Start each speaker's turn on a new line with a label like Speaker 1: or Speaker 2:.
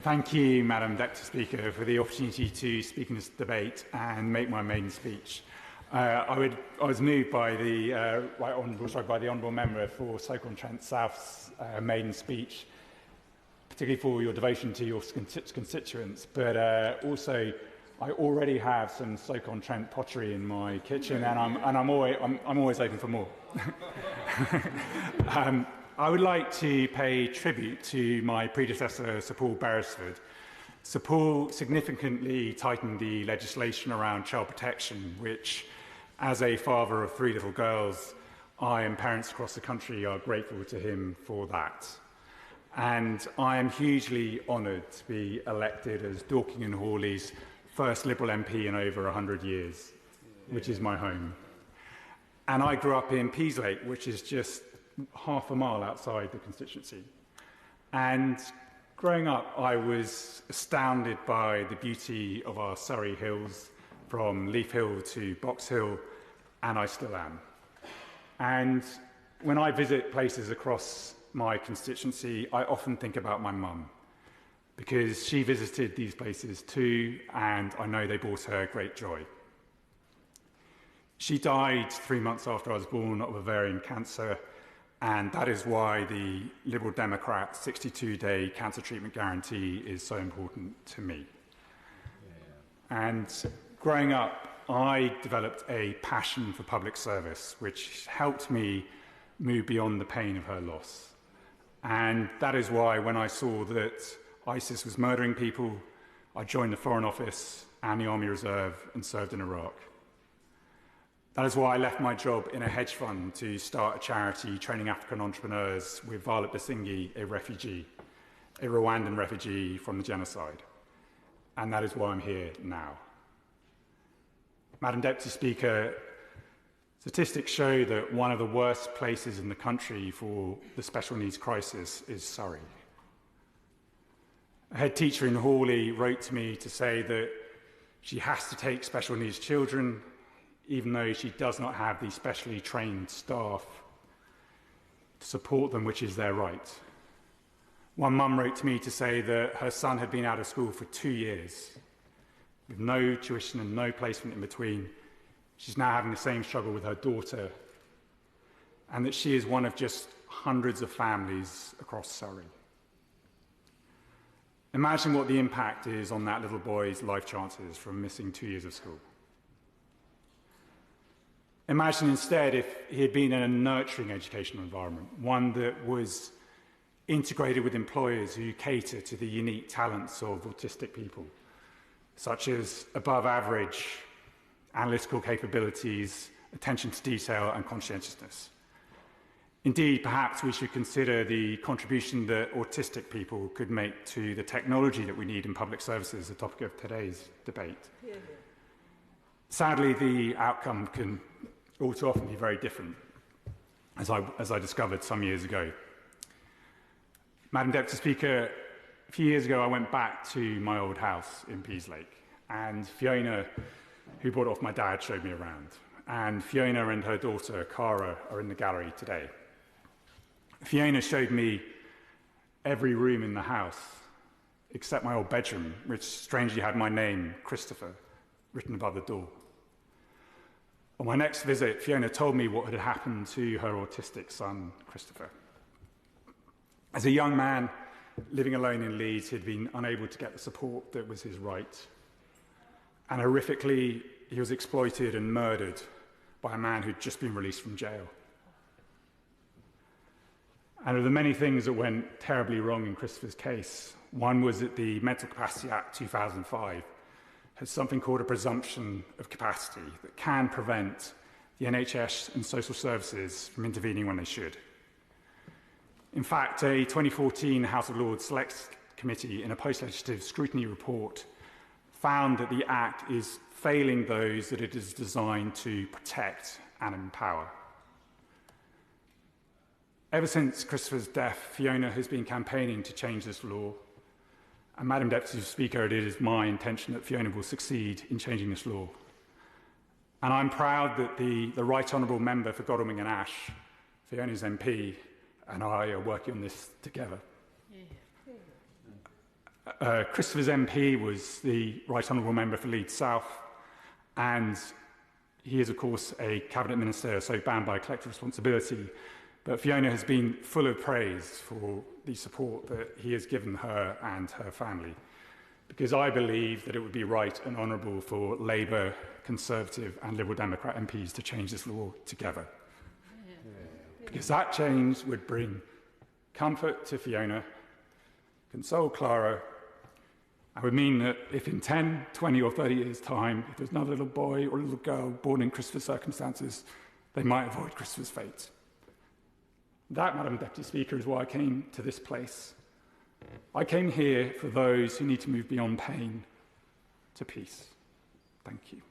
Speaker 1: Thank you, Madam Deputy Speaker, for the opportunity to speak in this debate and make my maiden speech. I was moved by the honourable member for Coghlan South's maiden speech, particularly for your devotion to your constituents. But also, I already have some Coghlan pottery in my kitchen, and I'm always open for more. I would like to pay tribute to my predecessor, Sir Paul Beresford. Sir Paul significantly tightened the legislation around child protection, which, as a father of 3 little girls, I and parents across the country are grateful to him for that. And I am hugely honoured to be elected as Dorking and Hawley's first Liberal MP in over 100 years, which is my home. And I grew up in Peaslake, which is just half a mile outside the constituency. And growing up, I was astounded by the beauty of our Surrey hills, from Leaf Hill to Box Hill, and I still am. And when I visit places across my constituency, I often think about my mum, because she visited these places too, and I know they brought her great joy. She died 3 months after I was born of ovarian cancer, and that is why the Liberal Democrat 62-day cancer treatment guarantee is so important to me. And growing up, I developed a passion for public service, which helped me move beyond the pain of her loss. And that is why when I saw that ISIS was murdering people, I joined the Foreign Office and the Army Reserve and served in Iraq. That is why I left my job in a hedge fund to start a charity training African entrepreneurs with Violet Basinghi, a Rwandan refugee from the genocide. And that is why I'm here now. Madam Deputy Speaker, statistics show that one of the worst places in the country for the special needs crisis is Surrey. A head teacher in Hawley wrote to me to say that she has to take special needs children even though she does not have the specially trained staff to support them, which is their right. One mum wrote to me to say that her son had been out of school for 2 years, with no tuition and no placement in between. She's now having the same struggle with her daughter, and that she is one of just hundreds of families across Surrey. Imagine what the impact is on that little boy's life chances from missing 2 years of school. Imagine instead if he had been in a nurturing educational environment, one that was integrated with employers who cater to the unique talents of autistic people, such as above average analytical capabilities, attention to detail, and conscientiousness. Indeed, perhaps we should consider the contribution that autistic people could make to the technology that we need in public services, the topic of today's debate. Yeah. Sadly, the outcome can all too often be very different, as I discovered some years ago. Madam Deputy Speaker, a few years ago I went back to my old house in Peaslake, and Fiona, who brought off my dad, showed me around. And Fiona and her daughter, Cara, are in the gallery today. Fiona showed me every room in the house, except my old bedroom, which strangely had my name, Christopher, written above the door. On my next visit, Fiona told me what had happened to her autistic son, Christopher. As a young man living alone in Leeds, he had been unable to get the support that was his right. And horrifically, he was exploited and murdered by a man who'd just been released from jail. And of the many things that went terribly wrong in Christopher's case, one was that the Mental Capacity Act 2005 has something called a presumption of capacity that can prevent the NHS and social services from intervening when they should. In fact, a 2014 House of Lords Select Committee in a post-legislative scrutiny report found that the Act is failing those that it is designed to protect and empower. Ever since Christopher's death, Fiona has been campaigning to change this law. And Madam Deputy Speaker, it is my intention that Fiona will succeed in changing this law. And I'm proud that the Right Honourable Member for Godalming and Ash, Fiona's MP, and I are working on this together. Yeah. Christopher's MP was the Right Honourable Member for Leeds South, and he is, of course, a Cabinet Minister, so bound by collective responsibility. But Fiona has been full of praise for the support that he has given her and her family, because I believe that it would be right and honourable for Labour, Conservative and Liberal Democrat MPs to change this law together. Because that change would bring comfort to Fiona, console Clara, and would mean that if in 10, 20 or 30 years' time, if there's another little boy or little girl born in Christopher's circumstances, they might avoid Christopher's fate. That, Madam Deputy Speaker, is why I came to this place. I came here for those who need to move beyond pain to peace. Thank you.